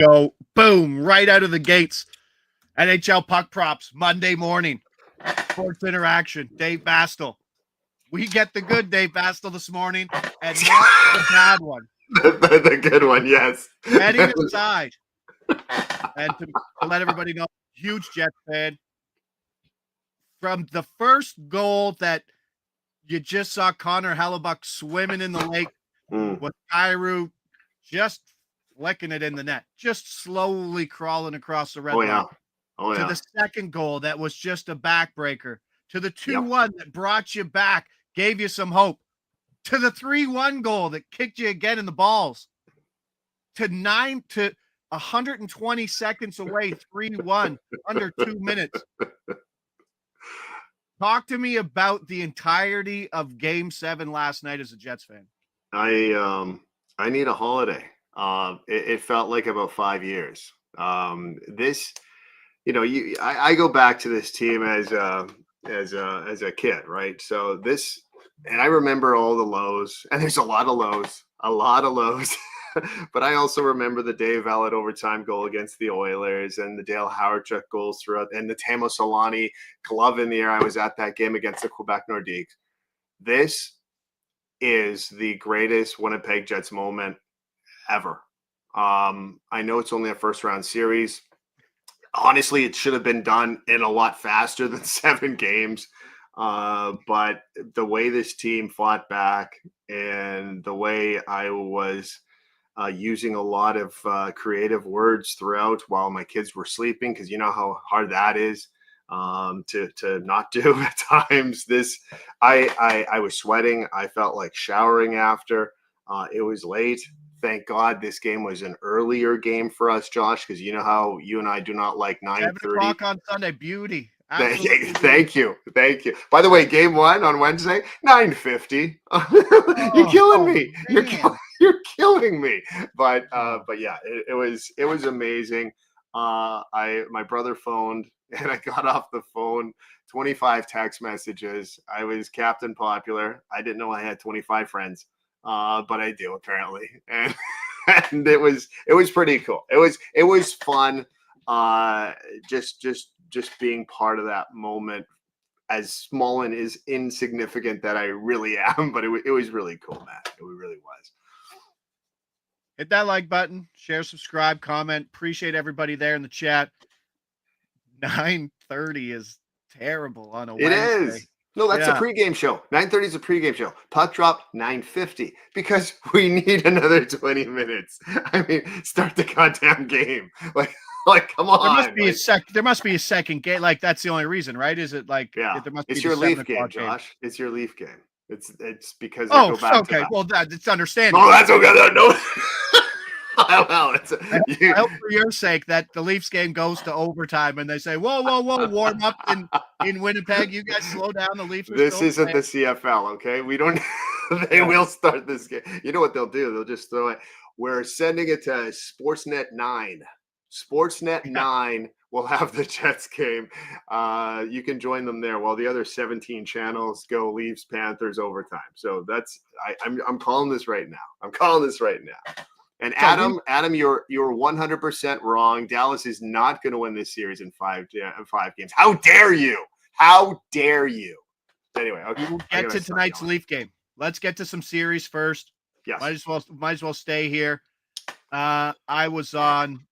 Go boom right out of the gates. NHL Puck Props Monday morning. Sports Interaction. Dave Bastel. We get the good Dave Bastel this morning, and not the bad one. The good one, yes. Heading aside, and to let everybody know, huge Jets fan. From the first goal that you just saw Connor Hellebuck swimming in the lake with Kyrou just flicking it in the net, just slowly crawling across the red line. To the second goal that was just a backbreaker, to the 2-1 that brought you back, gave you some hope, to the 3-1 goal that kicked you again in the balls, to 120 seconds away, 3-1, under 2 minutes. Talk to me about the entirety of Game 7 last night as a Jets fan. I need a holiday. It felt like about 5 years. I go back to this team as a kid, right? So this, and I remember all the lows, and there's a lot of lows. But I also remember the Dave Vallett overtime goal against the Oilers and the Dale Howardchuk goals throughout, and the Tamo Solani glove in the air. I was at that game against the Quebec Nordiques. This is the greatest Winnipeg Jets moment ever. I know it's only a first round series. Honestly, it should have been done in a lot faster than 7 games. But the way this team fought back and the way I was using a lot of creative words throughout while my kids were sleeping, because you know how hard that is to not do at times. I was sweating. I felt like showering after. It was late. Thank God this game was an earlier game for us, Josh, because you know how you and I do not like 9:30. 7 o'clock on Sunday, beauty. Thank you. By the way, game 1 on Wednesday, 9:50. You're killing me. You're killing me. But yeah, it was amazing. My brother phoned and I got off the phone. 25 text messages. I was Captain Popular. I didn't know I had 25 friends. But I do apparently, and it was pretty cool. It was fun. Just being part of that moment, as small and as insignificant that I really am, but it was really cool, man. It really was. Hit that like button, share, subscribe, comment. Appreciate everybody there in the chat. 9:30 is terrible on a Wednesday. It is. No, that's a pregame show. 9:30 is a pregame show. Puck drop 9:50 because we need another 20 minutes. I mean, start the goddamn game. Like come on. There must be a second game. Like that's the only reason, right? Is it like there must be your Leaf game, Josh? It's your Leaf game. It's because go back okay. To that. Well, it's understandable. Oh, that's okay. No. Well, I hope for your sake that the Leafs game goes to overtime and they say, whoa, warm up in Winnipeg. You guys slow down. The Leafs. This isn't the CFL, okay? We don't. They will start this game. You know what they'll do? They'll just throw it. We're sending it to Sportsnet 9. Sportsnet 9 will have the Jets game. You can join them there while the other 17 channels go Leafs-Panthers overtime. So I'm calling this right now. And Adam, you're 100% wrong. Dallas is not going to win this series in 5 games. How dare you? Anyway, okay. We'll get to tonight's Leaf game. Let's get to some series first. Yes. Might as well stay here. I was on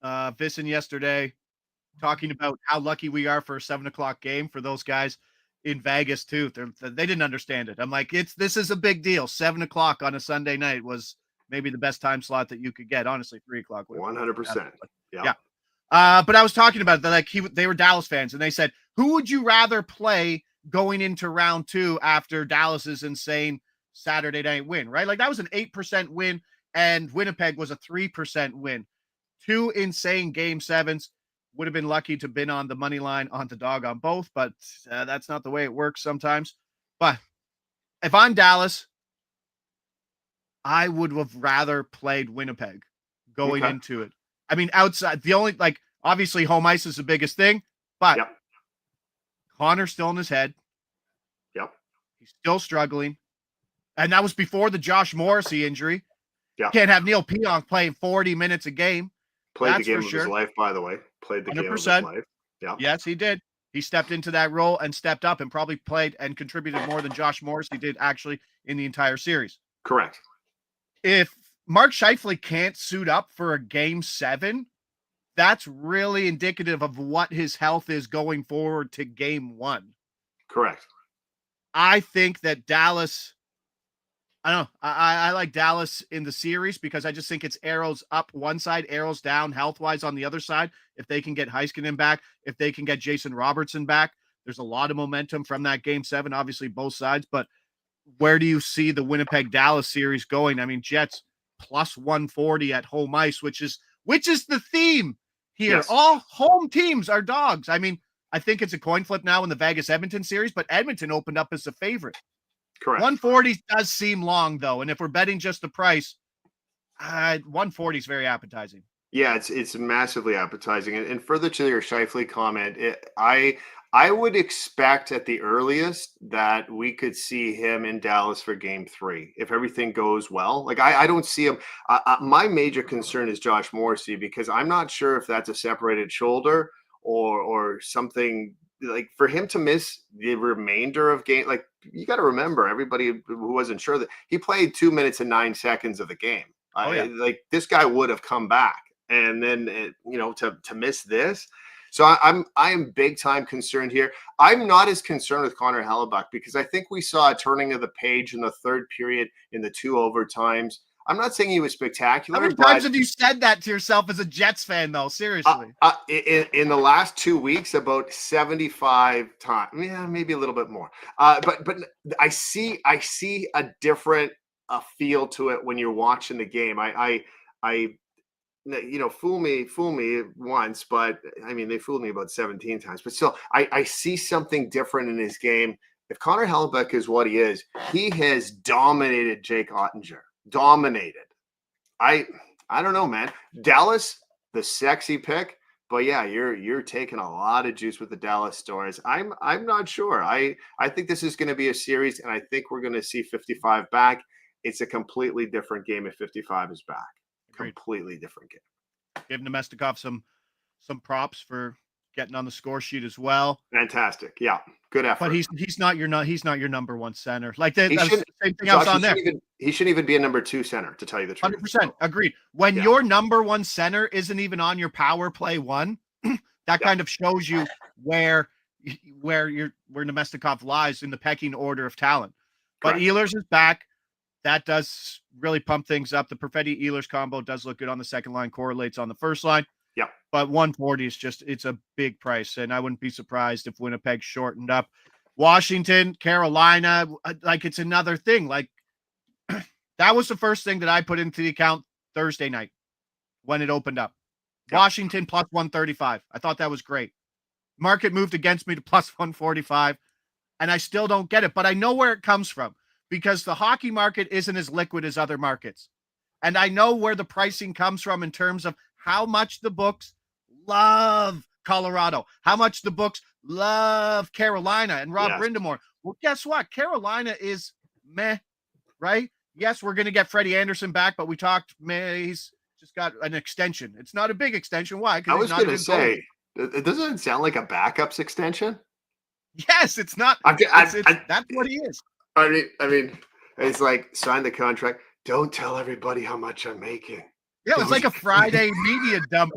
Visson yesterday talking about how lucky we are for a 7 o'clock game for those guys in Vegas too. They didn't understand it. I'm like, this is a big deal. 7 o'clock on a Sunday night was maybe the best time slot that you could get. Honestly, 3 o'clock. 100%. Yeah. But I was talking about that. They were Dallas fans, and they said, who would you rather play going into round 2 after Dallas's insane Saturday night win, right? Like that was an 8% win, and Winnipeg was a 3% win. 2 insane Game 7s. Would have been lucky to have been on the money line on the dog on both, but that's not the way it works sometimes. But if I'm Dallas, I would have rather played Winnipeg going into it. I mean, outside, obviously home ice is the biggest thing, but Connor's still in his head. Yep. He's still struggling. And that was before the Josh Morrissey injury. Yeah. Can't have Neil Pionk playing 40 minutes a game. Played That's the game for of his sure. life, by the way. Played the game of his 100%. life. Yeah. Yes, he did. He stepped into that role and stepped up and probably played and contributed more than Josh Morrissey did actually in the entire series. Correct. If Mark Scheifele can't suit up for a game 7, that's really indicative of what his health is going forward to game 1. Correct. I think that Dallas, I don't know. I like Dallas in the series because I just think it's arrows up one side, arrows down health-wise on the other side. If they can get Heiskanen back, if they can get Jason Robertson back, there's a lot of momentum from that game 7, obviously both sides. But where do you see the Winnipeg-Dallas series going? I mean, Jets plus 140 at home ice, which is the theme here. Yes. All home teams are dogs. I mean, I think it's a coin flip now in the Vegas-Edmonton series, but Edmonton opened up as a favorite. Correct. 140 does seem long, though. And if we're betting just the price, 140 is very appetizing. Yeah, it's massively appetizing. And further to your Scheifele comment, I would expect at the earliest that we could see him in Dallas for game 3 if everything goes well. Like I don't see him. My major concern is Josh Morrissey because I'm not sure if that's a separated shoulder or something. Like for him to miss the remainder of game, like you got to remember everybody who wasn't sure that he played 2 minutes and 9 seconds of the game. Like this guy would have come back, and then to miss this. So I'm big time concerned here. I'm not as concerned with Connor Hellebuyck because I think we saw a turning of the page in the third period in the 2 overtimes. I'm not saying he was spectacular. How many times have you said that to yourself as a Jets fan, though? Seriously. In the last 2 weeks, about 75 times. Yeah, maybe a little bit more. But I see a different feel to it when you're watching the game. Fool me once, but I mean, they fooled me about 17 times. But still, I see something different in his game. If Connor Hellebuyck is what he is, he has dominated Jake Ottinger. Dominated. I don't know, man. Dallas, the sexy pick, but yeah, you're taking a lot of juice with the Dallas Stars. I'm not sure. I think this is going to be a series, and I think we're going to see 55 back. It's a completely different game if 55 is back. Agreed. Completely different game. Give Nemestikov some props for getting on the score sheet as well. Fantastic. Yeah. Good effort. But he's not your number 1 center. Like that, That's the same thing else on there. He shouldn't even be a number 2 center, to tell you the truth. 100% agreed. When your number 1 center isn't even on your power play 1, that kind of shows you where Nemestikov lies in the pecking order of talent. But Correct. Ehlers is back. That does really pump things up. The Perfetti-Ehlers combo does look good on the second line, correlates on the first line. Yeah. But 140 is it's a big price, and I wouldn't be surprised if Winnipeg shortened up. Washington, Carolina, like it's another thing. Like that was the first thing that I put into the account Thursday night when it opened up. Yeah. Washington plus 135. I thought that was great. Market moved against me to plus 145, and I still don't get it, but I know where it comes from because the hockey market isn't as liquid as other markets. And I know where the pricing comes from in terms of how much the books love Colorado, how much the books love Carolina and Rob Brindamore. Well, guess what? Carolina is meh, right? Yes, we're going to get Freddie Anderson back, but we talked, he's just got an extension. It's not a big extension. Why? I was going to say, it doesn't sound like a backups extension. Yes, it's not. That's what he is. I mean, it's like sign the contract. Don't tell everybody how much I'm making. Yeah, it's like a Friday media dump.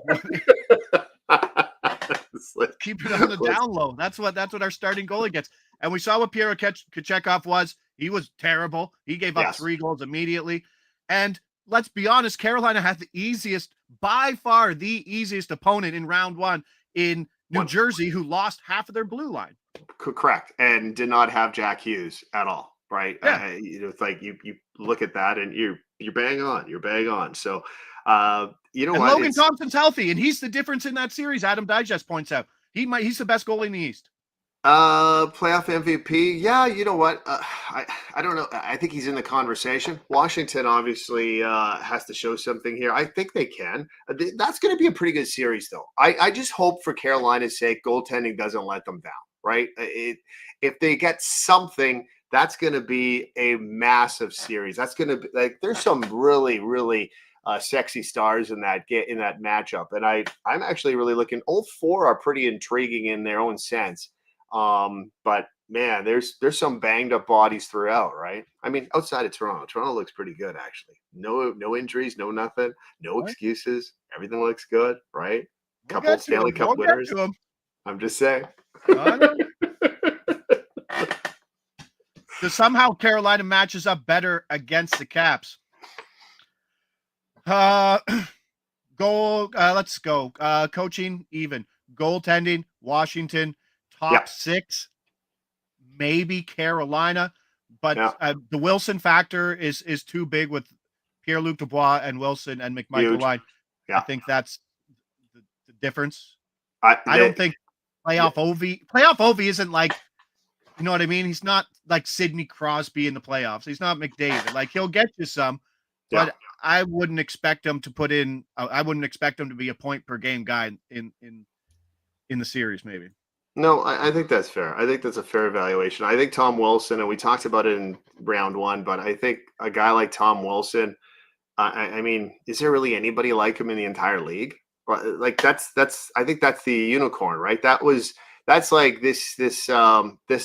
Keep it on the down low. That's what our starting goalie gets. And we saw what Pyotr Kochetkov was. He was terrible. He gave up 3 goals immediately. And let's be honest, Carolina had by far the easiest opponent in round 1 in New Jersey, who lost half of their blue line. Correct. And did not have Jack Hughes at all. Right. Yeah. It's like you look at that and you're bang on. You're bang on. So, what? Logan Thompson's healthy, and he's the difference in that series. Adam Digest points out he's the best goalie in the East. Playoff MVP. Yeah. You know what? I don't know. I think he's in the conversation. Washington obviously has to show something here. I think they can. That's going to be a pretty good series, though. I just hope for Carolina's sake, goaltending doesn't let them down. Right. If they get something, that's going to be a massive series. That's going to be there's some really, really sexy stars in that matchup. And I'm actually really looking. All four are pretty intriguing in their own sense. But man, there's some banged up bodies throughout, right? I mean, outside of Toronto looks pretty good actually. No injuries, no nothing, no excuses. Everything looks good, right? Couple Stanley Cup winners. I'm just saying. I know. So somehow Carolina matches up better against the Caps. Let's go. Coaching even. Goaltending, Washington, top 6, maybe Carolina, but the Wilson factor is too big with Pierre-Luc Dubois and Wilson and McMichael line. I think that's the difference. I don't think playoff Ovi isn't like, you know what I mean? He's not like Sidney Crosby in the playoffs. He's not McDavid. Like, he'll get you some, but I wouldn't expect him to put in. I wouldn't expect him to be a point per game guy in the series. Maybe. No, I think that's fair. I think that's a fair evaluation. I think Tom Wilson, and we talked about it in round 1, but I think a guy like Tom Wilson. I mean, is there really anybody like him in the entire league? Like that's. I think that's the unicorn, right? That's like this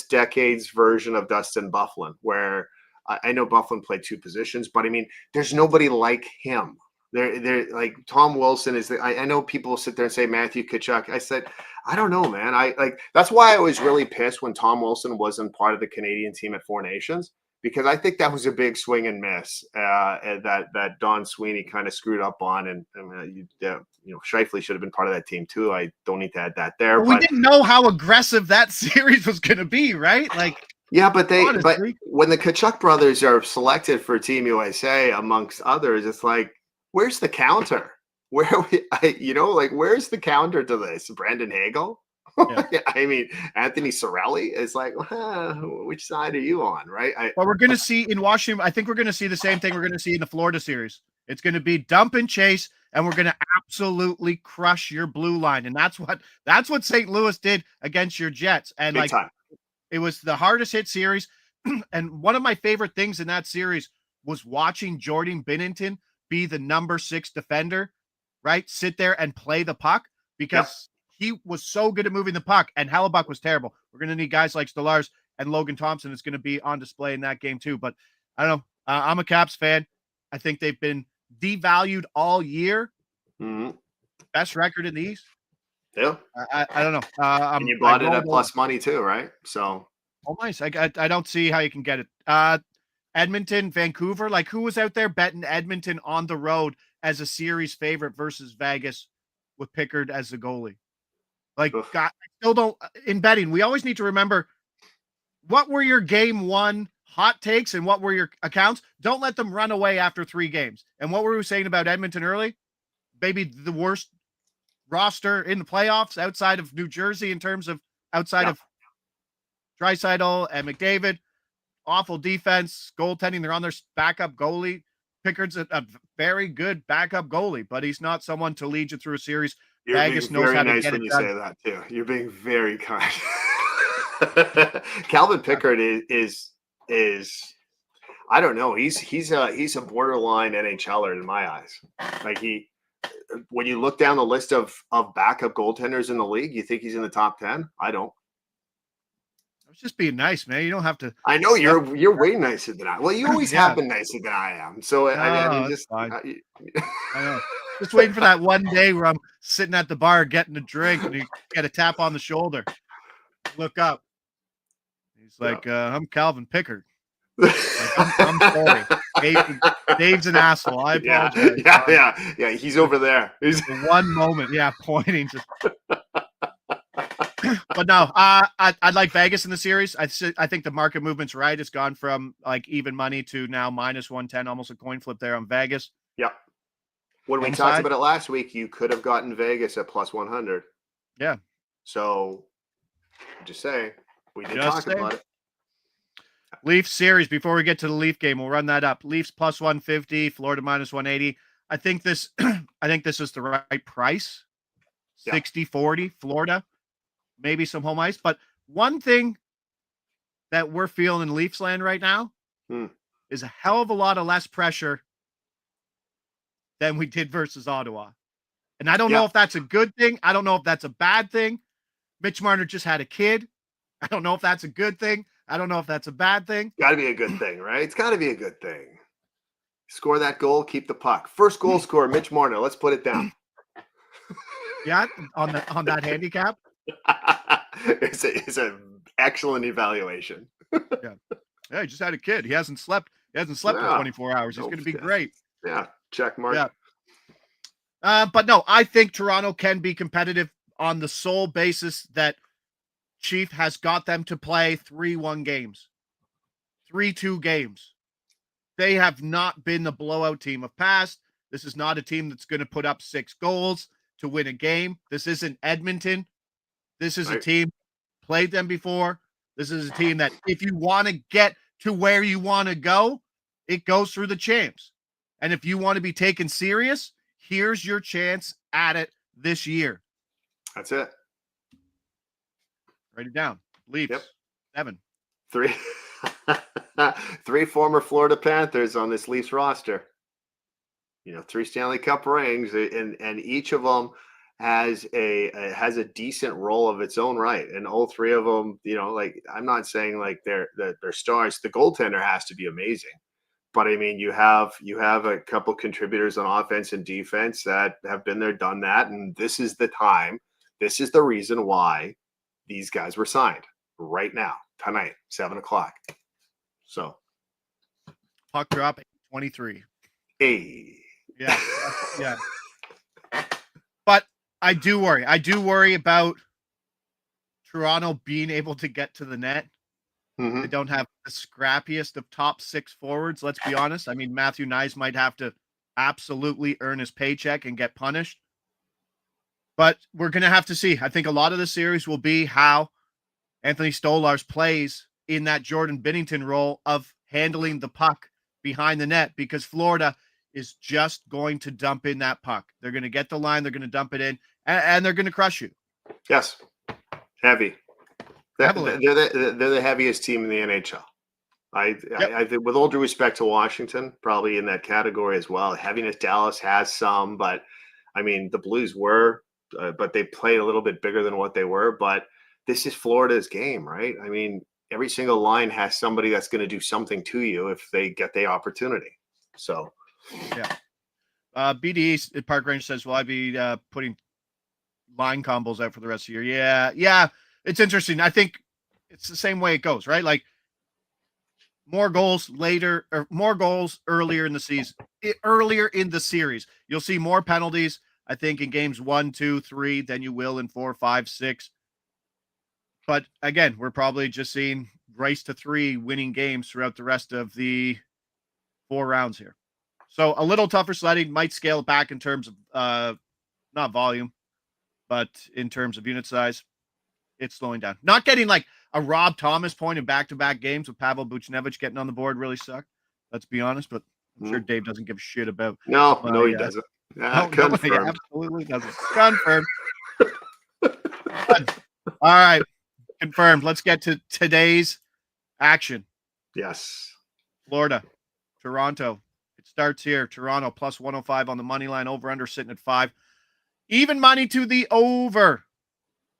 decade's version of Dustin Byfuglien, where I know Byfuglien played 2 positions, but I mean, there's nobody like him. They're like Tom Wilson is. I know people sit there and say Matthew Tkachuk. I said, I don't know, man. That's why I was really pissed when Tom Wilson wasn't part of the Canadian team at Four Nations, because I think that was a big swing and miss that Don Sweeney kind of screwed up on, and Scheifele should have been part of that team too. I don't need to add that there. Well, we didn't know how aggressive that series was going to be, right? Like, yeah, but when the Tkachuk brothers are selected for Team USA amongst others, it's like, where's the counter? Where's the counter to this? Brandon Hagel? Yeah. I mean, Anthony Cirelli is like, which side are you on, right? Well, we're going to see in Washington. I think we're going to see the same thing we're going to see in the Florida series. It's going to be dump and chase, and we're going to absolutely crush your blue line, and that's what St. Louis did against your Jets. And big time. It was the hardest hit series, and one of my favorite things in that series was watching Jordan Binnington be the number 6 defender, right? Sit there and play the puck, because he was so good at moving the puck, and Hellebuck was terrible. We're going to need guys like Stolarz and Logan Thompson. It's going to be on display in that game too. But I don't know. I'm a Caps fan. I think they've been devalued all year. Mm-hmm. Best record in the East. Yeah. I don't know. And you bought it at plus money too, right? So. Oh, nice. I don't see how you can get it. Edmonton, Vancouver. Like, who was out there betting Edmonton on the road as a series favorite versus Vegas with Pickard as the goalie? Like, God, I still don't. In betting, we always need to remember, what were your game 1 hot takes and what were your accounts? Don't let them run away after 3 games. And what were we saying about Edmonton early? Maybe the worst roster in the playoffs outside of New Jersey in terms of outside of Draisaitl and McDavid. Awful defense, goaltending. They're on their backup goalie. Pickard's a very good backup goalie, but he's not someone to lead you through a series. You're Vegas knows how to get it done. Say that too. You're being very kind. Calvin Pickard is I don't know. He's a borderline NHLer in my eyes. Like, when you look down the list of backup goaltenders in the league, you think he's in the top 10? I don't. I was just being nice, man. You don't have to. I know you're way nicer than I. Well, you always have been nicer than I am. So I mean, I know. Just waiting for that one day where I'm sitting at the bar getting a drink and you get a tap on the shoulder. Look up. He's like, I'm Calvin Pickard. Like, I'm sorry. Dave's an asshole. I apologize. Yeah. He's over there. He's one moment. Yeah, pointing. Just. But no, I'd like Vegas in the series. I think the market movement's right. It's gone from like even money to now minus 110, almost a coin flip there on Vegas. Yeah. When we talked about it last week, you could have gotten Vegas at plus 100. Yeah. So, just saying, we did talk about it. Leafs series, before we get to the Leaf game, we'll run that up. Leafs plus 150, Florida minus 180. I think this is the right price. 60-40, Florida. Maybe some home ice. But one thing that we're feeling in Leafs land right now is a hell of a lot of less pressure than we did versus Ottawa. And I don't know if that's a good thing. I don't know if that's a bad thing. Mitch Marner just had a kid. I don't know if that's a good thing. I don't know if that's a bad thing. Got to be a good thing, right? It's got to be a good thing. Score that goal, keep the puck. First goal scorer, Mitch Marner. Let's put it down. Yeah, on that handicap. It's an excellent evaluation. Yeah, he just had a kid. He hasn't slept. He hasn't slept for 24 hours. He's going to be great. Yeah, check mark. Yeah. But no, I think Toronto can be competitive on the sole basis that Chief has got them to play 3-1 games, 3-2 games. They have not been the blowout team of past. This is not a team that's going to put up 6 goals to win a game. This isn't Edmonton. This is a team played them before. This is a team that if you want to get to where you want to go, it goes through the champs. And if you want to be taken serious, here's your chance at it this year. That's it. Write it down. Leafs. 7. 3. 3 former Florida Panthers on this Leafs roster. 3 Stanley Cup rings, and each of them has a decent role of its own right. And all 3 of them, I'm not saying like they're stars. The goaltender has to be amazing. But I mean, you have a couple contributors on offense and defense that have been there, done that, and this is the time. This is the reason why these guys were signed right now, tonight, 7:00. So, puck drop 23. Hey, yeah. But I do worry. I do worry about Toronto being able to get to the net. They don't have the scrappiest of top 6 forwards, let's be honest. I mean, Matthew Nyes might have to absolutely earn his paycheck and get punished. But we're going to have to see. I think a lot of the series will be how Anthony Stolarz plays in that Jordan Binnington role of handling the puck behind the net, because Florida is just going to dump in that puck. They're going to get the line, they're going to dump it in, and they're going to crush you. Yes. Heavy. They're the heaviest team in the NHL. I think, with all due respect to Washington, probably in that category as well. Heaviness, Dallas has some, but I mean, the Blues were, but they played a little bit bigger than what they were. But this is Florida's game, right? I mean, every single line has somebody that's going to do something to you if they get the opportunity. So, yeah. BDE at Park Range says, "Will I be putting line combos out for the rest of the year?" Yeah. It's interesting. I think it's the same way it goes, right? Like more goals later, or more goals earlier in the season, earlier in the series. You'll see more penalties, I think, in games 1, 2, 3 than you will in 4, 5, 6. But again, we're probably just seeing race to 3 winning games throughout the rest of the 4 rounds here. So a little tougher sledding, might scale back in terms of not volume, but in terms of unit size. It's slowing down. Not getting like a Rob Thomas point in back-to-back games with Pavel Buchnevich getting on the board really sucked. Let's be honest, but I'm sure Dave doesn't give a shit about. No, he doesn't. Confirmed. He absolutely doesn't. Confirmed. All right, confirmed. Let's get to today's action. Yes. Florida, Toronto. It starts here. Toronto plus 105 on the money line. Over/under sitting at 5. Even money to the over.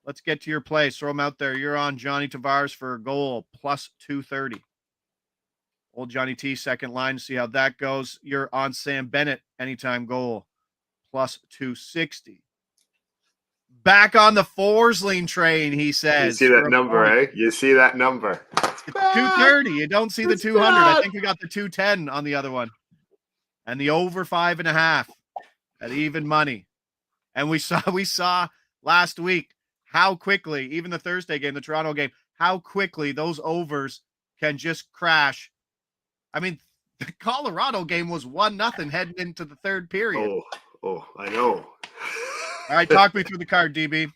Let's get to your plays. Throw them out there. You're on Johnny Tavares for a goal, plus 230. Old Johnny T, second line, see how that goes. You're on Sam Bennett, anytime goal, plus 260. Back on the Forsling train, he says. You see that number, eh? You see that number. It's 230. You don't see the 200. I think we got the 210 on the other one. And the over 5.5 at even money. And we saw last week how quickly, even the Thursday game, the Toronto game, how quickly those overs can just crash. I mean, the Colorado game was 1-0 heading into the third period. Oh, I know. All right, talk me through the card, DB.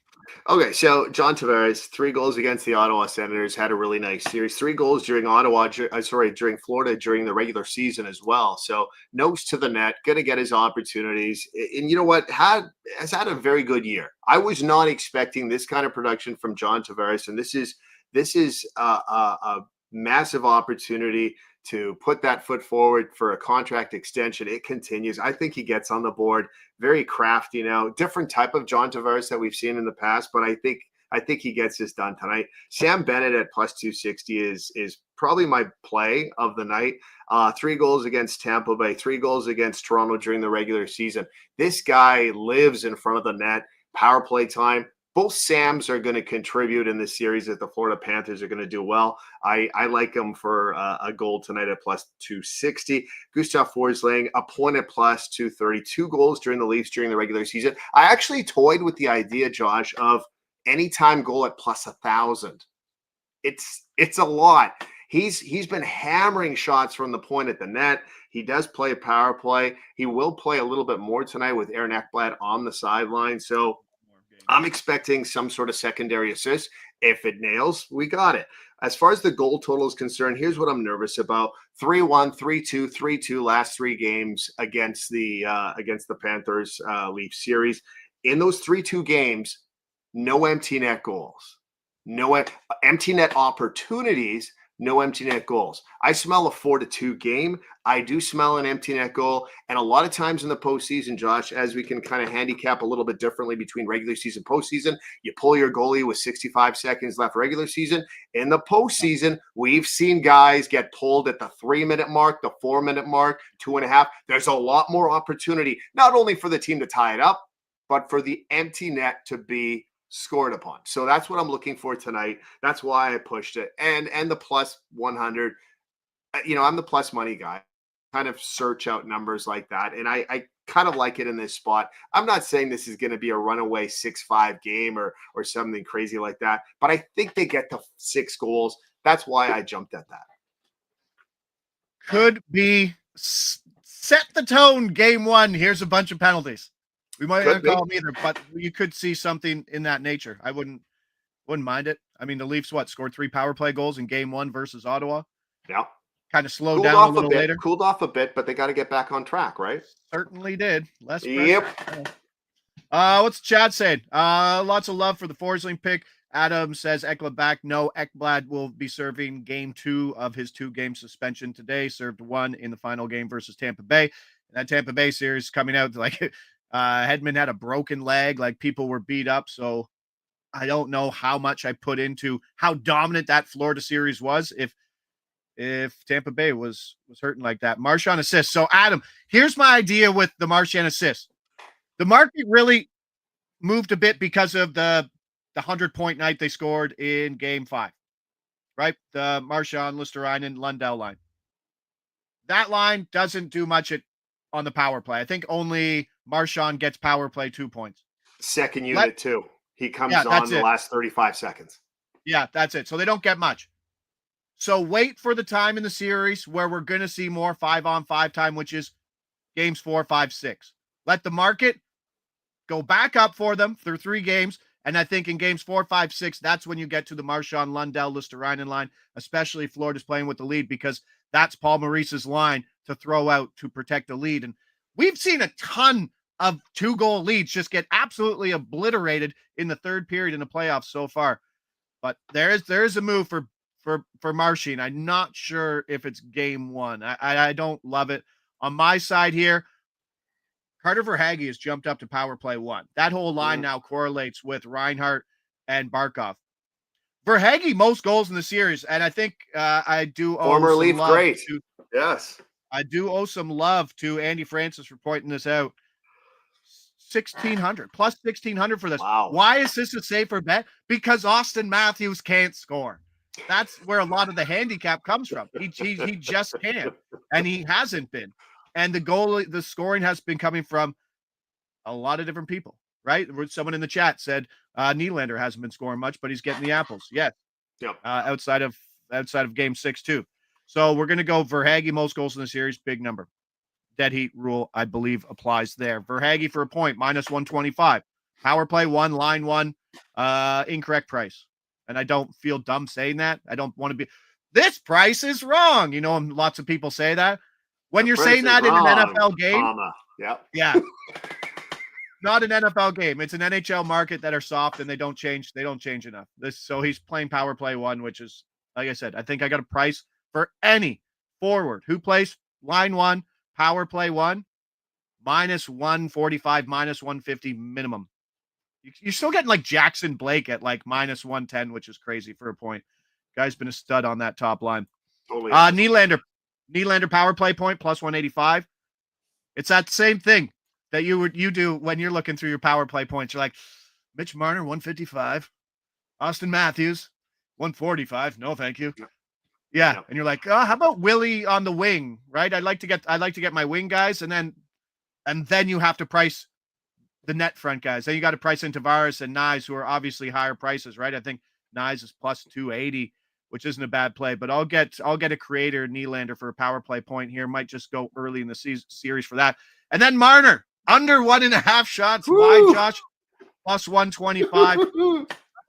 Okay, so John Tavares, 3 goals against the Ottawa Senators, had a really nice series. 3 goals during during Florida during the regular season as well. So nose to the net, going to get his opportunities. And you know what? Has had a very good year. I was not expecting this kind of production from John Tavares, and this is a massive opportunity to put that foot forward for a contract extension. It continues. I think he gets on the board. Very crafty now. Different type of John Tavares that we've seen in the past, but I think he gets this done tonight. Sam Bennett at plus 260 is probably my play of the night. 3 goals against Tampa Bay, 3 goals against Toronto during the regular season. This guy lives in front of the net. Power play time. Both Sams are going to contribute in this series that the Florida Panthers are going to do well. I like them for a goal tonight at plus 260. Gustav Forsling, a point at plus 230. 2 goals during the Leafs during the regular season. I actually toyed with the idea, Josh, of anytime goal at plus 1,000. It's a lot. He's been hammering shots from the point at the net. He does play a power play. He will play a little bit more tonight with Aaron Ekblad on the sideline. So I'm expecting some sort of secondary assist. If it nails, we got it. As far as the goal total is concerned, here's what I'm nervous about. 3-1, 3-2, 3-2 last 3 games against the Panthers Leafs series. In those 3-2 games, no empty net goals. No empty net opportunities, no empty net goals. I smell a 4-2 game. I do smell an empty net goal. And a lot of times in the postseason, Josh, as we can kind of handicap a little bit differently between regular season, postseason, you pull your goalie with 65 seconds left regular season. In the postseason, we've seen guys get pulled at the 3-minute mark, the 4-minute mark, 2.5. There's a lot more opportunity, not only for the team to tie it up, but for the empty net to be scored upon. So that's what I'm looking for tonight. That's why I pushed it. And the plus 100, I'm the plus money guy. Kind of search out numbers like that. And I kind of like it in this spot. I'm not saying this is going to be a runaway 6-5 game or something crazy like that, but I think they get to 6 goals. That's why I jumped at that. Could be set the tone game 1. Here's a bunch of penalties. We might not call them either, but you could see something in that nature. I wouldn't mind it. I mean, the Leafs, scored 3 power play goals in game 1 versus Ottawa. Yeah. Kind of slowed down a little later. Cooled off a bit, but they got to get back on track, right? Certainly did. Less pressure. Yep. What's Chad saying? Lots of love for the Forsling pick. Adam says Ekblad back. No, Ekblad will be serving game 2 of his 2-game suspension today. Served 1 in the final game versus Tampa Bay. And that Tampa Bay series coming out Hedman had a broken leg, people were beat up. So I don't know how much I put into how dominant that Florida series was if Tampa Bay was hurting like that. Marchand assist. So Adam, here's my idea with the Marchand assist. The market really moved a bit because of the 100-point night they scored in game 5, right? The Marchand, Listerainen, Lundell line. That line doesn't do much on the power play. I think only Marchand gets power play 2 points. Second unit too. He comes on the last 35 seconds. Yeah, that's it. So they don't get much. So wait for the time in the series where we're going to see more 5-on-5 time, which is games 4, 5, 6. Let the market go back up for them through 3 games. And I think in games 4, 5, 6, that's when you get to the Marchand, Lundell, Listerainen line, especially if Florida's playing with the lead, because that's Paul Maurice's line to throw out to protect the lead. And we've seen a ton of 2-goal leads just get absolutely obliterated in the 3rd period in the playoffs so far. But there is a move for Marchand. I'm not sure if it's game 1. I don't love it. On my side here, Carter Verhaeghe has jumped up to power play 1. That whole line now correlates with Reinhart and Barkov. Verhaeghe, most goals in the series, and I think I do owe former some Leaf love great. To, yes. I do owe some love to Andy Francis for pointing this out. 1,600 plus 1,600 for this. Wow. Why is this a safer bet? Because Austin Matthews can't score. That's where a lot of the handicap comes from. He just can't, and he hasn't been. And the scoring has been coming from a lot of different people, right? Someone in the chat said Nylander hasn't been scoring much, but he's getting the apples. Yes. Yep. Outside of game 6 too. So we're going to go Verhaeghe, most goals in the series, big number. Dead heat rule, I believe, applies there. Verhaeghe for a point, minus 125. Power play 1, line 1, incorrect price. And I don't feel dumb saying that. I don't want to be, this price is wrong. Lots of people say that. When you're saying that in an NFL game, yeah, not an NFL game. It's an NHL market that are soft and they don't change enough. So he's playing power play 1, which is, like I said, I think I got a price for any forward. Who plays line one, power play one? Minus 145, minus 150 minimum. You're still getting like Jackson Blake at like minus 110, which is crazy for a point. Guy's been a stud on that top line. Totally. Nylander power play point plus 185. It's that same thing that you do when you're looking through your power play points. You're like, Mitch Marner 155, Austin Matthews 145. No, thank you. Yeah, and you're like, oh, how about Willie on the wing? Right? I'd like to get my wing guys, and then you have to price the net front guys. Then you got to price in Tavares and Nyes, who are obviously higher prices, right? I think Nyes is plus 280, which isn't a bad play. But I'll get a creator Nylander for a power play point here. Might just go early in the series for that. And then Marner under 1.5 shots. Why, Josh? Plus 125.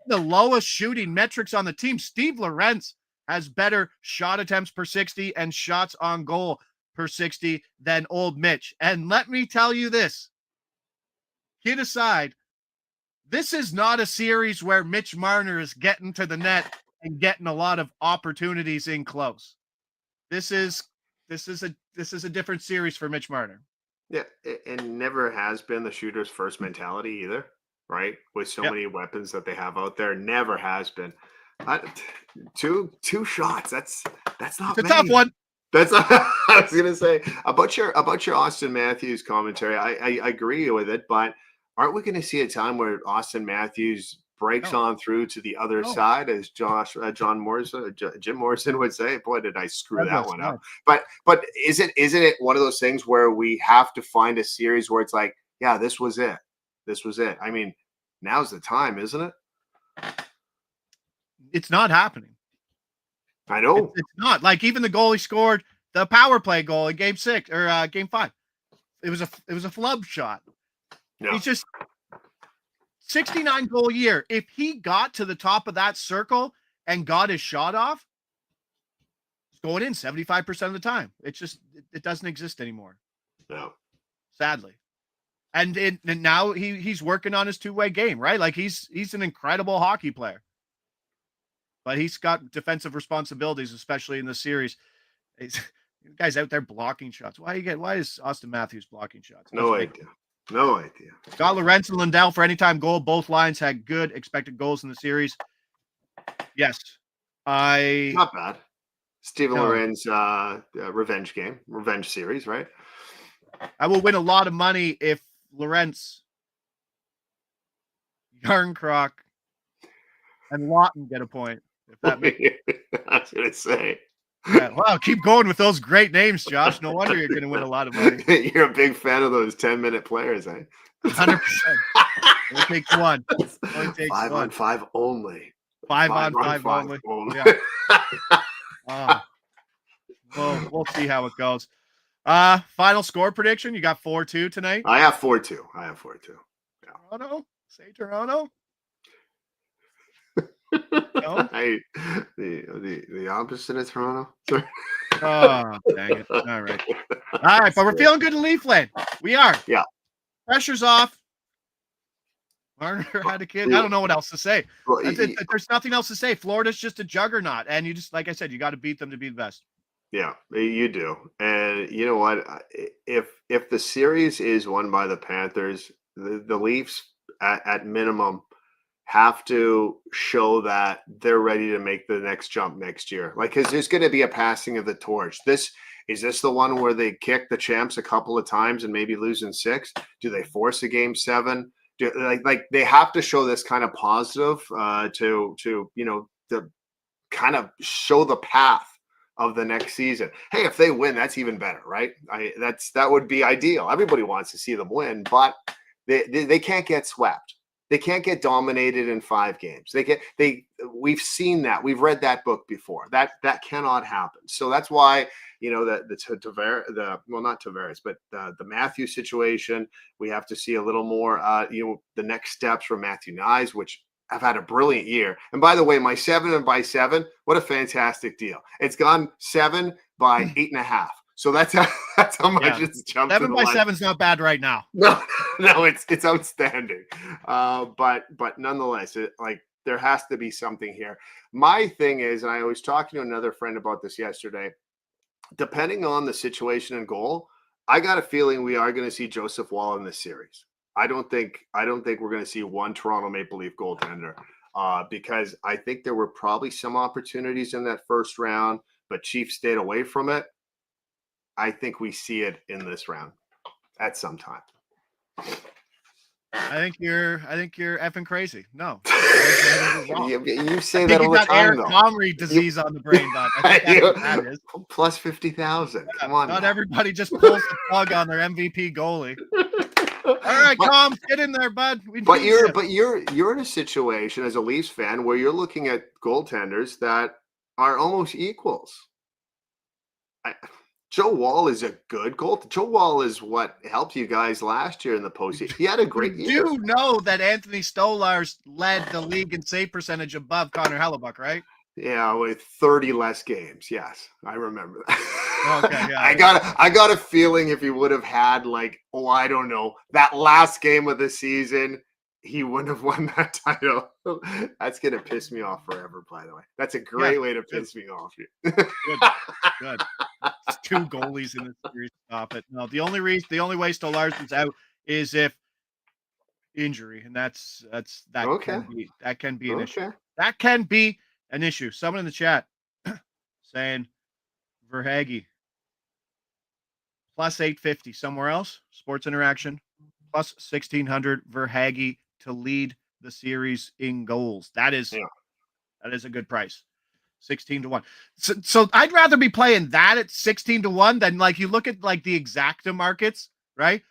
The lowest shooting metrics on the team. Steve Lorentz has better shot attempts per 60 and shots on goal per 60 than old Mitch. And let me tell you this. Kid aside, this is not a series where Mitch Marner is getting to the net and getting a lot of opportunities in close. This is a different series for Mitch Marner. Yeah, and never has been the shooter's first mentality either, right? With so many weapons that they have out there, never has been. Two shots. That's not it's a tough one. That's I was gonna say about your Austin Matthews commentary. I agree with it, but aren't we going to see a time where Austin Matthews breaks on through to the other side, as Jim Morrison would say? Boy, did I screw that one up. But isn't it one of those things where we have to find a series where it's like, yeah, this was it. This was it. I mean, now's the time, isn't it? It's not happening. I know. It's not. Like even the goalie scored the power play goal in game 6 or game 5. It was a flub shot. No. He's just 69 goal year. If he got to the top of that circle and got his shot off, it's going in 75% of the time. It's just it doesn't exist anymore. No. Sadly. And now he's working on his two-way game, right? Like he's an incredible hockey player. But he's got defensive responsibilities, especially in the series. The guy's out there blocking shots. Why is Austin Matthews blocking shots? No idea. No idea. Got Lorentz and Lindell for anytime goal. Both lines had good expected goals in the series. Yes. Not bad. Steven Lorentz revenge series, right? I will win a lot of money if Lorentz, Yarncroc, and Lawton get a point. If that makes I was going to say. Yeah, wow, keep going with those great names, Josh. No wonder you're going to win a lot of money. You're a big fan of those 10-minute players, eh? 100%. Only takes one. Only takes 5 on 5 only. 5 on 5 only. Yeah. We'll see how it goes. Final score prediction. You got 4-2 tonight? I have 4-2. Yeah. Toronto? Say Toronto? No? The opposite of Toronto. Oh, dang it. All right, but we're feeling good in Leafland. We are. Yeah. Pressure's off. Marner had a kid. I don't know what else to say. There's nothing else to say. Florida's just a juggernaut. And you just, like I said, you got to beat them to be the best. Yeah, you do. And you know what? If the series is won by the Panthers, the Leafs at minimum have to show that they're ready to make the next jump next year. Like, because there's going to be a passing of the torch. Is this the one where they kick the champs a couple of times and maybe lose in 6? Do they force a game 7? Like they have to show this kind of positive to kind of show the path of the next season. Hey, if they win, that's even better, right? That would be ideal. Everybody wants to see them win, but they can't get swept. They can't get dominated in 5 games. We've seen that. We've read that book before. That cannot happen. So that's why, the Matthews situation, we have to see a little more, the next steps from Matthew Nyes, which have had a brilliant year. And by the way, my 7 by 7, what a fantastic deal. It's gone 7 by 8.5. So that's how much it's jumped. 7 by 7 is not bad right now. No, it's outstanding. But nonetheless, there has to be something here. My thing is, and I was talking to another friend about this yesterday, depending on the situation in goal, I got a feeling we are going to see Joseph Wall in this series. I don't think we're going to see one Toronto Maple Leaf goaltender because I think there were probably some opportunities in that first round, but Chiefs stayed away from it. I think we see it in this round at some time. I think you're effing crazy. No. You say I that think all you the got time, Eric though. Comrie disease on the brain, bud. I think that's what that is. Plus 50,000. Come on. Not now. everybody just pulls the plug on their MVP goalie. All right, Tom, get in there, bud. But you're in a situation as a Leafs fan where you're looking at goaltenders that are almost equals. Joe Wall is a good goaltender. Joe Wall is what helped you guys last year in the postseason. He had a great year. You know that Anthony Stolarz led the league in save percentage above Connor Hellebuck, right? Yeah, with 30 less games. Yes, I remember that. Okay, yeah. I got a feeling if he would have had I don't know, that last game of the season, he wouldn't have won that title. That's gonna piss me off forever, by the way. That's a great way to piss me off. Good. It's 2 goalies in this series. Stop it. No, the only way Stolarz is out is if injury, and that can be an issue. That can be an issue. Someone in the chat saying Verhaeghe plus 850 somewhere else. Sports Interaction plus 1600 Verhaeghe to lead the series in goals. That is a good price. 16-1. So I'd rather be playing that at 16-1 than you look at the exacta markets, right?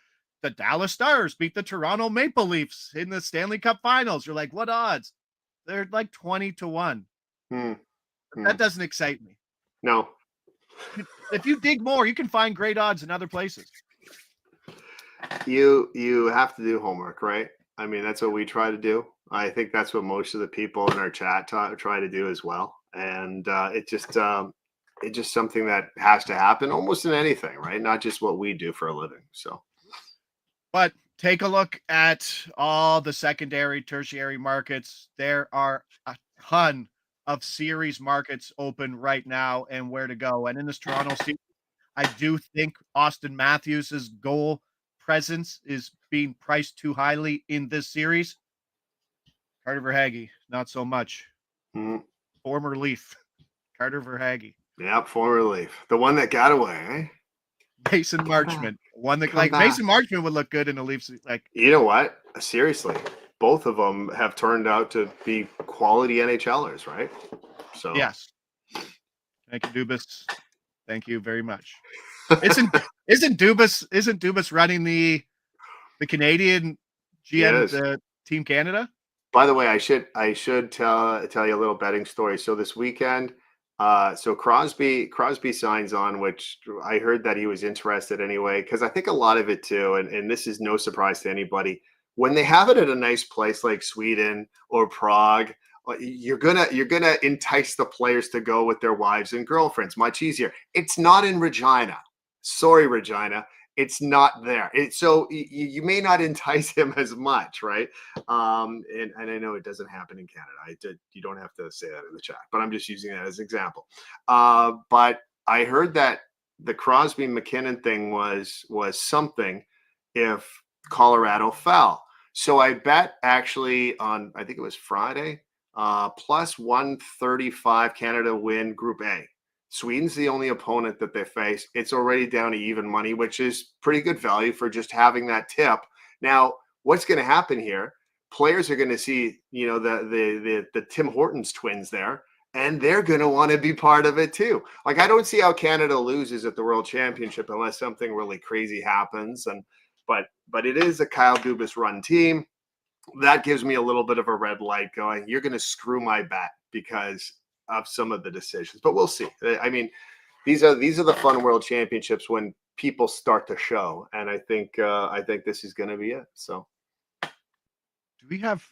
The Dallas Stars beat the Toronto Maple Leafs in the Stanley Cup Finals. You're like, what odds? They're 20-1. That doesn't excite me. No. If you dig more, you can find great odds in other places. You have to do homework, right? I mean, that's what we try to do. I think that's what most of the people in our chat try to do as well. And it's just something that has to happen almost in anything, right? Not just what we do for a living. So, but take a look at all the secondary, tertiary markets. There are a ton of series markets open right now and where to go. And in this Toronto series, I do think Austin Matthews' goal presence is being priced too highly in this series. Carter Verhaeghe, not so much. Former Leaf, Carter Verhaeghe. Yep, former Leaf. The one that got away, eh? Mason Marchment. One that Mason Marchment would look good in the Leafs. You know what? Seriously, both of them have turned out to be quality NHLers, right? So yes. Thank you, Dubas. Thank you very much. Isn't Dubas running the Canadian GM, the Team Canada? By the way, I should tell you a little betting story. So this weekend, so Crosby signs on, which I heard that he was interested anyway, because I think a lot of it too, and this is no surprise to anybody, when they have it at a nice place like Sweden or Prague, you're gonna entice the players to go with their wives and girlfriends. Much easier. It's not in Regina. Sorry, Regina. It's not there. So you may not entice him as much, right? And I know it doesn't happen in Canada. You don't have to say that in the chat, but I'm just using that as an example. But I heard that the Crosby McKinnon thing was something if Colorado fell. So I bet actually on, I think it was Friday, plus 135 Canada win Group A. Sweden's the only opponent that they face. It's already down to even money, which is pretty good value for just having that tip. Now, what's going to happen here? Players are going to see, the Tim Hortons twins there, and they're going to want to be part of it too. I don't see how Canada loses at the World Championship unless something really crazy happens. But it is a Kyle Dubas run team. That gives me a little bit of a red light going, you're going to screw my bet because of some of the decisions, but we'll see. I mean, these are the fun World Championships when people start to show, and I think this is going to be it. So, do we have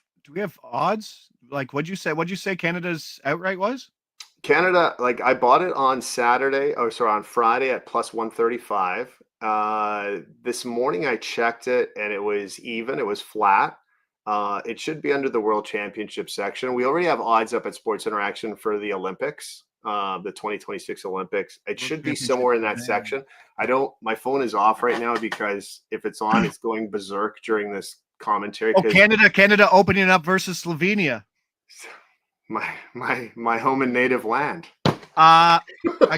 odds? What'd you say Canada's outright was? Canada, I bought it on on Friday at plus 135. This morning I checked it and it was even. It was flat. It should be under the World Championship section. We already have odds up at Sports Interaction for the Olympics. the 2026 Olympics. It World should be Championship somewhere in that Japan. section. My phone is off right now because if it's on, it's going berserk during this commentary. Oh, Canada opening up versus Slovenia. My home and native land. I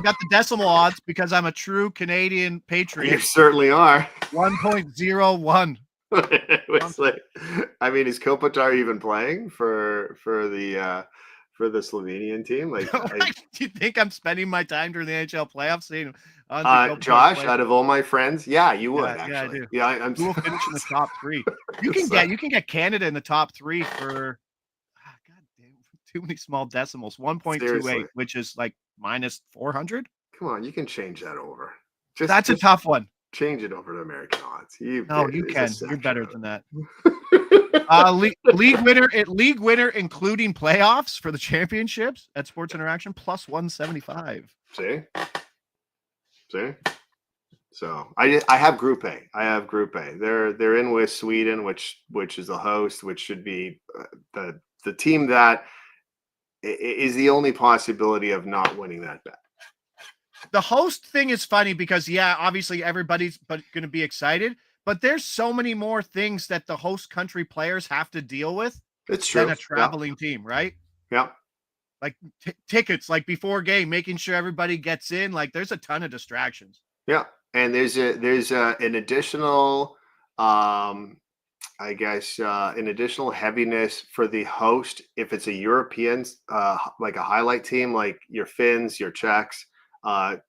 got the decimal odds because I'm a true Canadian patriot. You certainly are. 1.01. It's like, I mean, is Kopitar even playing for the Slovenian team? Like, Do you think I'm spending my time during the NHL playoffs seeing Josh, out of all my friends, yeah, you would actually. Yeah, I do. Yeah, I'm. Who will finish in the top 3? You can get Canada in the top 3 for God damn, too many small decimals. 1.28, which is like minus 400. Come on, you can change that over. That's a tough one. Change it over to American odds. You can. You're better than that. League winner, including playoffs for the championships at Sports Interaction, plus 175. See. So I have Group A. They're in with Sweden, which is the host, which should be the team that is the only possibility of not winning that bet. The host thing is funny because, obviously everybody's going to be excited, but there's so many more things that the host country players have to deal with than a traveling team, right? Yeah. Like tickets, like before game, making sure everybody gets in. Like there's a ton of distractions. Yeah, and there's an additional, an additional heaviness for the host if it's a European, like a highlight team, like your Finns, your Czechs.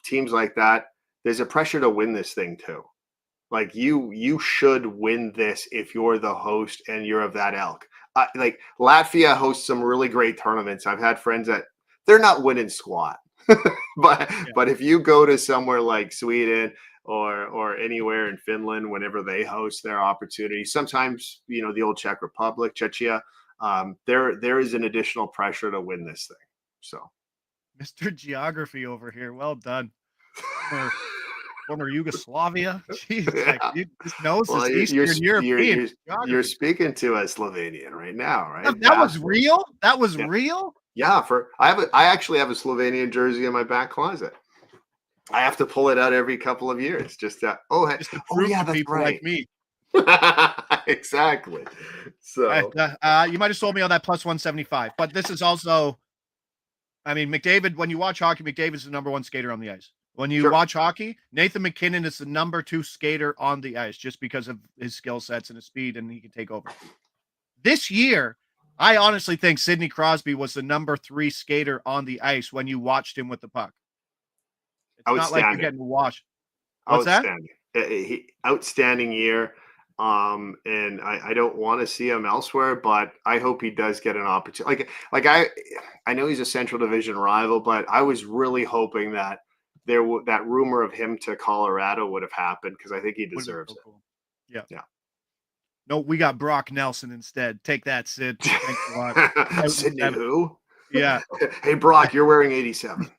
Teams like that, there's a pressure to win this thing too. Like you should win this if you're the host and you're of that ilk. Like Latvia hosts some really great tournaments. I've had friends that they're not winning squat, but if you go to somewhere like Sweden or anywhere in Finland, whenever they host their opportunity, sometimes the old Czech Republic, Czechia, there is an additional pressure to win this thing. So. Mr. Geography over here. Well done. Former Yugoslavia. Jeez, this knows this Eastern European. You're speaking to a Slovenian right now, right? That was real? That was real? Yeah. I actually have a Slovenian jersey in my back closet. I have to pull it out every couple of years. Just to prove to people right. like me. Exactly. So you might have sold me on that plus 175, but this is also. I mean, McDavid, when you watch hockey, McDavid's the number 1 skater on the ice. When you watch hockey, Nathan McKinnon is the number 2 skater on the ice just because of his skill sets and his speed, and he can take over. This year, I honestly think Sidney Crosby was the number 3 skater on the ice when you watched him with the puck. It's not like you're getting washed. What's outstanding. That? Outstanding year. And I don't want to see him elsewhere, but I hope he does get an opportunity. Like I know he's a Central Division rival, but I was really hoping that that rumor of him to Colorado would have happened because I think he deserves it. Cool. Yeah. No, we got Brock Nelson instead. Take that, Sid. Thanks a lot. Sidney who? Yeah. Hey, Brock, you're wearing 87.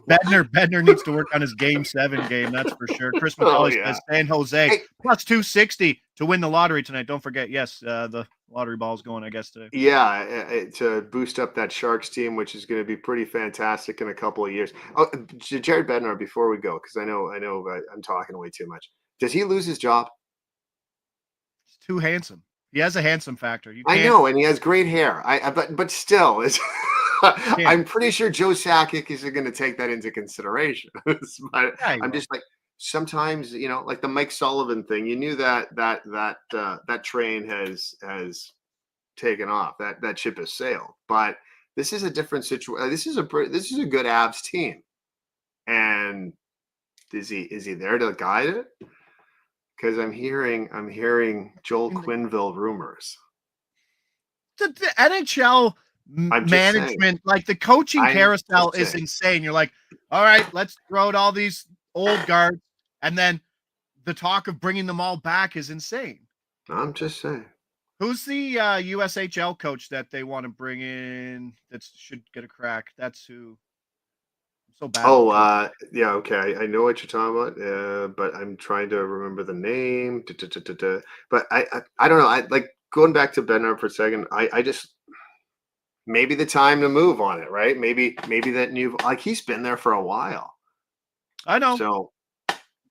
Bednar needs to work on his Game 7 game, that's for sure. Chris McCauley says San Jose plus 260 to win the lottery tonight. Don't forget, the lottery ball's going, I guess, today. Yeah, to boost up that Sharks team, which is going to be pretty fantastic in a couple of years. Oh, Jared Bednar, before we go, because I know I'm talking way too much. Does he lose his job? He's too handsome. He has a handsome factor. I know, and he has great hair. But still, it's. I'm pretty sure Joe Sakic isn't going to take that into consideration. But I'm just like, sometimes, like the Mike Sullivan thing, you knew that train has taken off, that ship has sailed. But this is a different situation. This is a good Avs team, and is he there to guide it? Because I'm hearing Joel Quenneville rumors. The NHL. Management, like the coaching carousel is insane. You're like, all right, let's throw out all these old guards, and then the talk of bringing them all back is insane. I'm just saying. Who's the USHL coach that they want to bring in that should get a crack? That's who. I'm so bad. Yeah, okay. I know what you're talking about, but I'm trying to remember the name. But I don't know. I like going back to Bednar for a second. I just maybe the time to move on it, right? Maybe that new, like, he's been there for a while. I know. So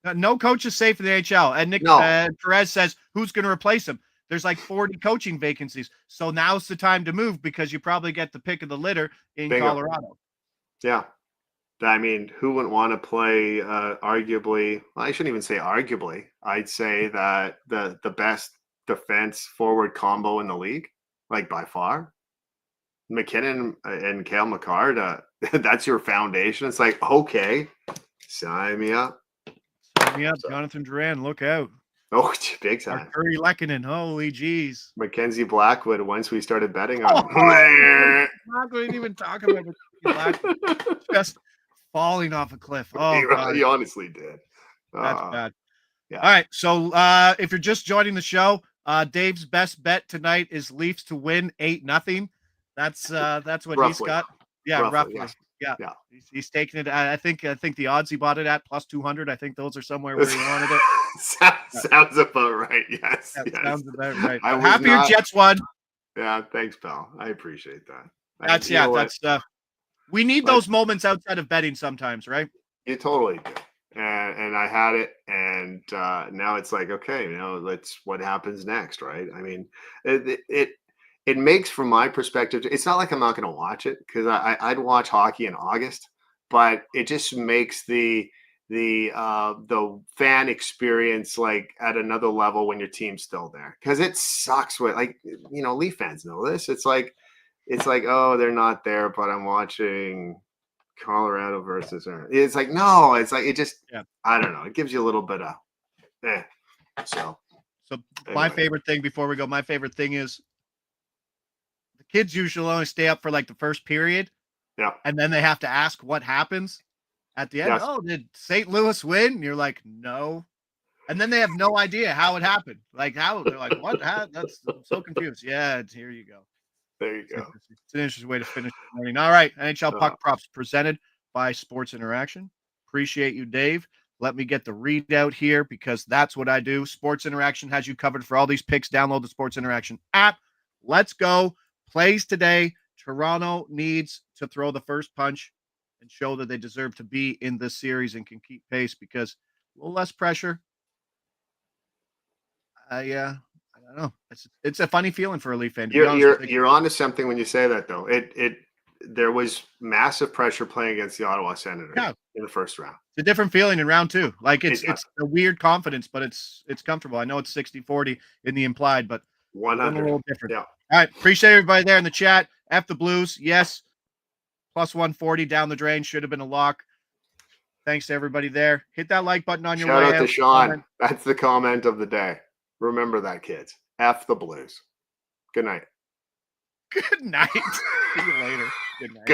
No coach is safe in the NHL. And Nick no, Perez says, who's going to replace him? There's like 40 coaching vacancies. So now's the time to move because you probably get the pick of the litter in bingo. Colorado. Yeah. I mean, who wouldn't want to play arguably, well, I shouldn't even say arguably. I'd say that the best defense forward combo in the league, like by far. McKinnon and Cale Makar, that's your foundation. It's like, okay, sign me up. Sign me up, Jonathan Duran, look out. Oh, big time. Curry Lekkinen, holy jeez. Mackenzie Blackwood, once we started betting on him. Blackwood didn't even talk about Blackwood. Just falling off a cliff. Oh, God. He honestly did. That's bad. Yeah. All right, so if you're just joining the show, Dave's best bet tonight is Leafs to win 8-0. That's what roughly. He's got. Yeah, roughly. Yeah. He's taking it. I think the odds he bought it at plus 200. I think those are somewhere where he wanted it. Sounds about right. Yes. Sounds about right. I'm happy your Jets won. Yeah, thanks, pal. I appreciate that. That's we need those moments outside of betting sometimes, right? You totally do. And I had it, and now it's like, okay, what happens next, right? I mean, it makes, from my perspective, it's not like I'm not going to watch it, because I'd watch hockey in August, but it just makes the fan experience like at another level when your team's still there, because it sucks with, like, Leaf fans know this. It's like, oh, they're not there, but I'm watching Colorado versus, it's like, no, it's like, it just, I don't know, it gives you a little bit of so anyway. My favorite thing, before we go, my favorite thing is the kids usually only stay up for like the first period, and then they have to ask what happens at the end. Yes. Oh, did St. Louis win? And you're like, no. And then they have no idea how it happened. Like, how? They're like, what? I'm so confused. Yeah, here you go. There you go. It's an interesting way to finish the morning. All right, NHL Puck Props presented by Sports Interaction. Appreciate you, Dave. Let me get the readout here, because that's what I do. Sports Interaction has you covered for all these picks. Download the Sports Interaction app. Let's go. Plays today. Toronto needs to throw the first punch and show that they deserve to be in this series and can keep pace, because a little less pressure. I don't know. It's a funny feeling for a Leaf fan. You're onto something when you say that, though. There was massive pressure playing against the Ottawa Senators in the first round. It's a different feeling in round two. Like, it's a weird confidence, but it's comfortable. I know it's 60-40 in the implied, but 100. A little different. Yeah. All right. Appreciate everybody there in the chat. F the Blues. Yes. Plus 140 down the drain. Should have been a lock. Thanks to everybody there. Hit that like button on your way out. Shout out to Sean. Comment. That's the comment of the day. Remember that, kids. F the Blues. Good night. Good night. See you later. Good night.